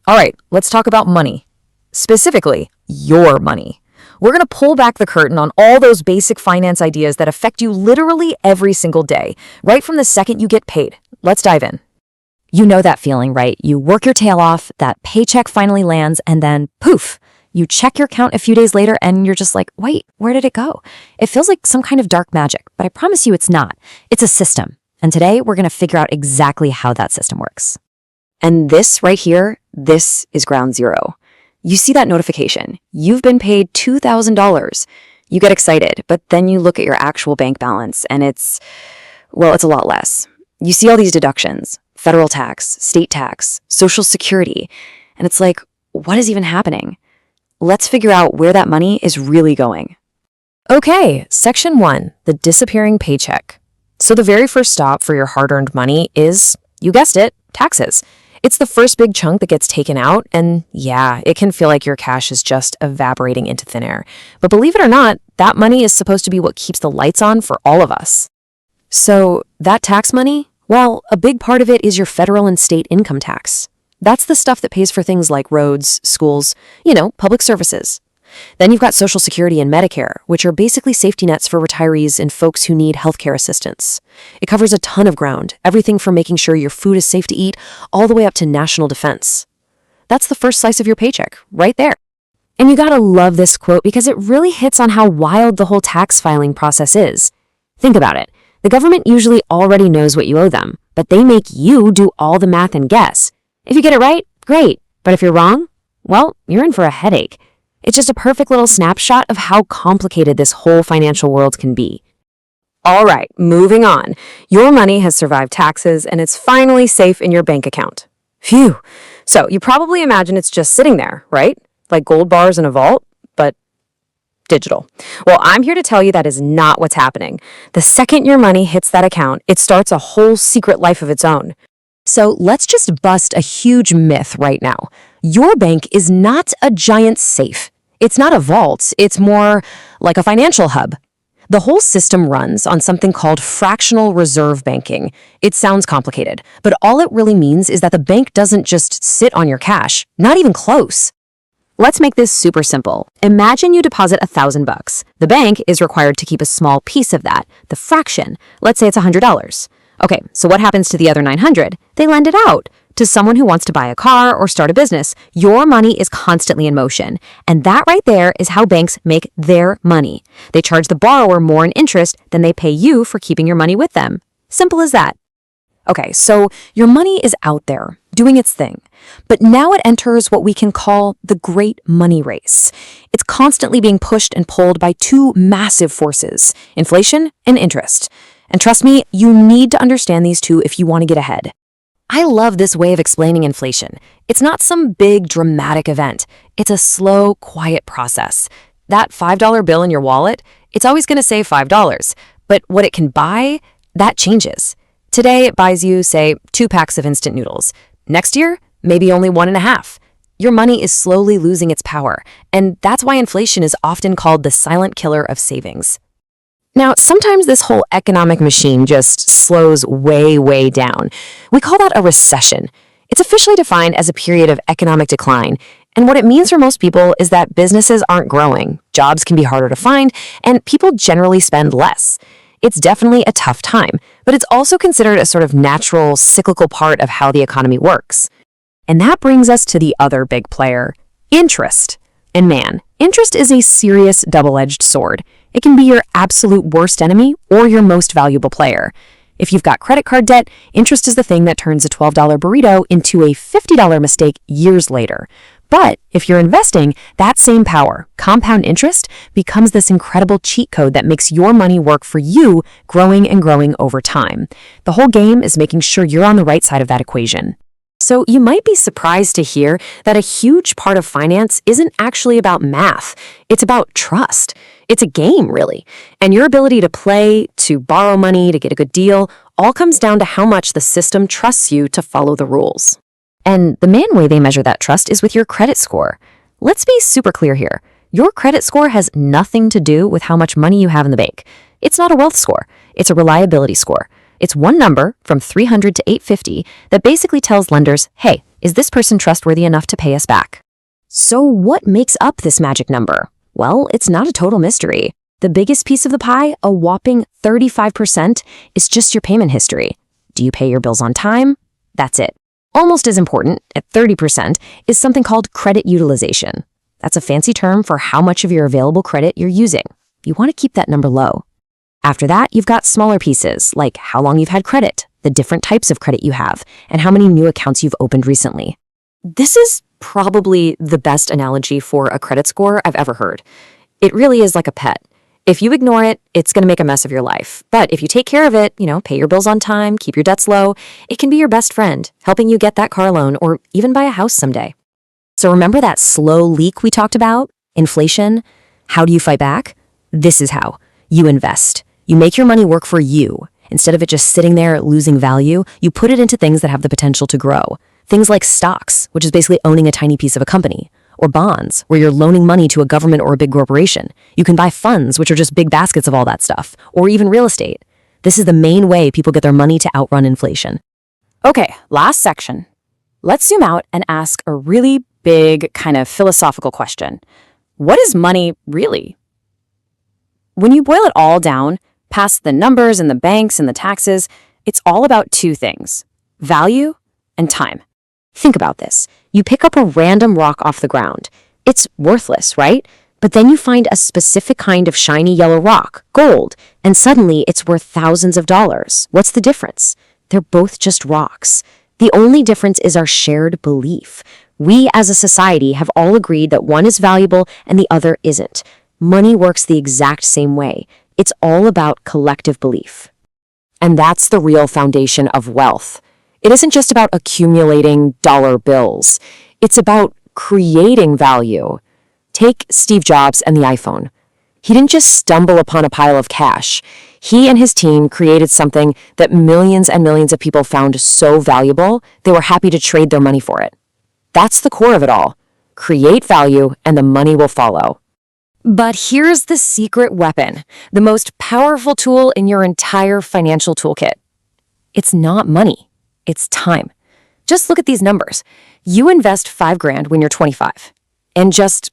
All right, let's talk about money. Specifically, your money. We're going to pull back the curtain on all those basic finance ideas that affect you literally every single day, right from the second you get paid. Let's dive in. You know that feeling, right? You work your tail off, that paycheck finally lands, and then poof, you check your account a few days later and you're just like, wait, where did it go? It feels like some kind of dark magic, but I promise you it's not. It's a system. And today we're going to figure out exactly how that system works. And this right here, this is ground zero. You see that notification. You've been paid $2,000. You get excited, but then you look at your actual bank balance and it's a lot less. You see all these deductions, federal tax, state tax, Social Security, and it's like, what is even happening? Let's figure out where that money is really going. Okay, section 1, the disappearing paycheck. So the very first stop for your hard-earned money is, you guessed it, taxes. It's the first big chunk that gets taken out, and yeah, it can feel like your cash is just evaporating into thin air. But believe it or not, that money is supposed to be what keeps the lights on for all of us. So that tax money, well, a big part of it is your federal and state income tax. That's the stuff that pays for things like roads, schools, public services. Then you've got Social Security and Medicare, which are basically safety nets for retirees and folks who need healthcare assistance. It covers a ton of ground, everything from making sure your food is safe to eat, all the way up to national defense. That's the first slice of your paycheck, right there. And you gotta love this quote because it really hits on how wild the whole tax filing process is. Think about it. The government usually already knows what you owe them, but they make you do all the math and guess. If you get it right, great. But if you're wrong, well, you're in for a headache. It's just a perfect little snapshot of how complicated this whole financial world can be. All right, moving on. Your money has survived taxes and it's finally safe in your bank account. Phew. So you probably imagine it's just sitting there, right? Like gold bars in a vault, but digital. Well, I'm here to tell you that is not what's happening. The second your money hits that account, it starts a whole secret life of its own. So let's just bust a huge myth right now. Your bank is not a giant safe. It's not a vault. It's more like a financial hub. The whole system runs on something called fractional reserve banking. It sounds complicated, but all it really means is that the bank doesn't just sit on your cash, not even close. Let's make this super simple. Imagine you deposit $1,000. The bank is required to keep a small piece of that, the fraction. Let's say it's $100. Okay, so what happens to the other 900? They lend it out to someone who wants to buy a car or start a business. Your money is constantly in motion. And that right there is how banks make their money. They charge the borrower more in interest than they pay you for keeping your money with them. Simple as that. Okay, so your money is out there doing its thing. But now it enters what we can call the great money race. It's constantly being pushed and pulled by two massive forces, inflation and interest. And trust me, you need to understand these two if you want to get ahead. I love this way of explaining inflation. It's not some big dramatic event. It's a slow, quiet process. That $5 bill in your wallet, it's always going to say $5. But what it can buy, that changes. Today, it buys you, say, 2 packs of instant noodles. Next year, maybe only 1.5. Your money is slowly losing its power. And that's why inflation is often called the silent killer of savings. Now, sometimes this whole economic machine just slows way down. We call that a recession. It's officially defined as a period of economic decline. And what it means for most people is that businesses aren't growing, jobs can be harder to find, and people generally spend less. It's definitely a tough time, but it's also considered a sort of natural, cyclical part of how the economy works. And that brings us to the other big player, interest. And man, interest is a serious double-edged sword. It can be your absolute worst enemy or your most valuable player. If you've got credit card debt, interest is the thing that turns a $12 burrito into a $50 mistake years later. But if you're investing, that same power, compound interest, becomes this incredible cheat code that makes your money work for you, growing and growing over time. The whole game is making sure you're on the right side of that equation. So you might be surprised to hear that a huge part of finance isn't actually about math. It's about trust. It's a game, really. And your ability to play, to borrow money, to get a good deal, all comes down to how much the system trusts you to follow the rules. And the main way they measure that trust is with your credit score. Let's be super clear here. Your credit score has nothing to do with how much money you have in the bank. It's not a wealth score. It's a reliability score. It's one number from 300 to 850 that basically tells lenders, hey, Is this person trustworthy enough to pay us back? So what makes up this magic number? Well, it's not a total mystery. The biggest piece of the pie, a whopping 35%, is just your payment history. Do you pay your bills on time? That's it. Almost as important, at 30%, is something called credit utilization. That's a fancy term for how much of your available credit you're using. You want to keep that number low. After that, you've got smaller pieces, like how long you've had credit, the different types of credit you have, and how many new accounts you've opened recently. This is probably the best analogy for a credit score I've ever heard. It really is like a pet. If you ignore it, it's going to make a mess of your life. But if you take care of it, pay your bills on time, keep your debts low, it can be your best friend, helping you get that car loan or even buy a house someday. So remember that slow leak we talked about? Inflation? How do you fight back? This is how. You invest. You make your money work for you. Instead of it just sitting there losing value, you put it into things that have the potential to grow. Things like stocks, which is basically owning a tiny piece of a company, or bonds, where you're loaning money to a government or a big corporation. You can buy funds, which are just big baskets of all that stuff, or even real estate. This is the main way people get their money to outrun inflation. Okay, last section. Let's zoom out and ask a really big kind of philosophical question. What is money really? When you boil it all down, past the numbers and the banks and the taxes, it's all about two things: value and time. Think about this. You pick up a random rock off the ground. It's worthless, right? But then you find a specific kind of shiny yellow rock, gold, and suddenly it's worth thousands of dollars. What's the difference? They're both just rocks. The only difference is our shared belief. We as a society have all agreed that one is valuable and the other isn't. Money works the exact same way. It's all about collective belief. And that's the real foundation of wealth. It isn't just about accumulating dollar bills. It's about creating value. Take Steve Jobs and the iPhone. He didn't just stumble upon a pile of cash. He and his team created something that millions and millions of people found so valuable, they were happy to trade their money for it. That's the core of it all. Create value and the money will follow. But here's the secret weapon, the most powerful tool in your entire financial toolkit. It's not money, it's time. Just look at these numbers. You invest $5,000 when you're 25, and just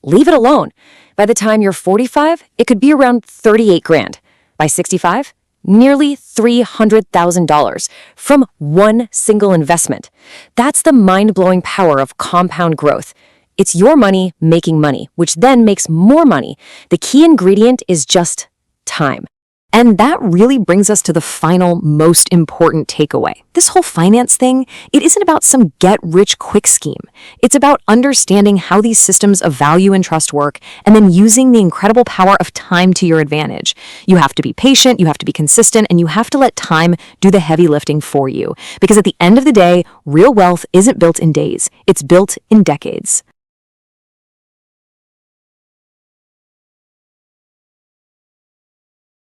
leave it alone. By the time you're 45, it could be around $38,000. By 65, nearly $300,000 from one single investment. That's the mind-blowing power of compound growth. It's your money making money, which then makes more money. The key ingredient is just time. And that really brings us to the final, most important takeaway. This whole finance thing, it isn't about some get-rich-quick scheme. It's about understanding how these systems of value and trust work, and then using the incredible power of time to your advantage. You have to be patient, you have to be consistent, and you have to let time do the heavy lifting for you. Because at the end of the day, real wealth isn't built in days, it's built in decades.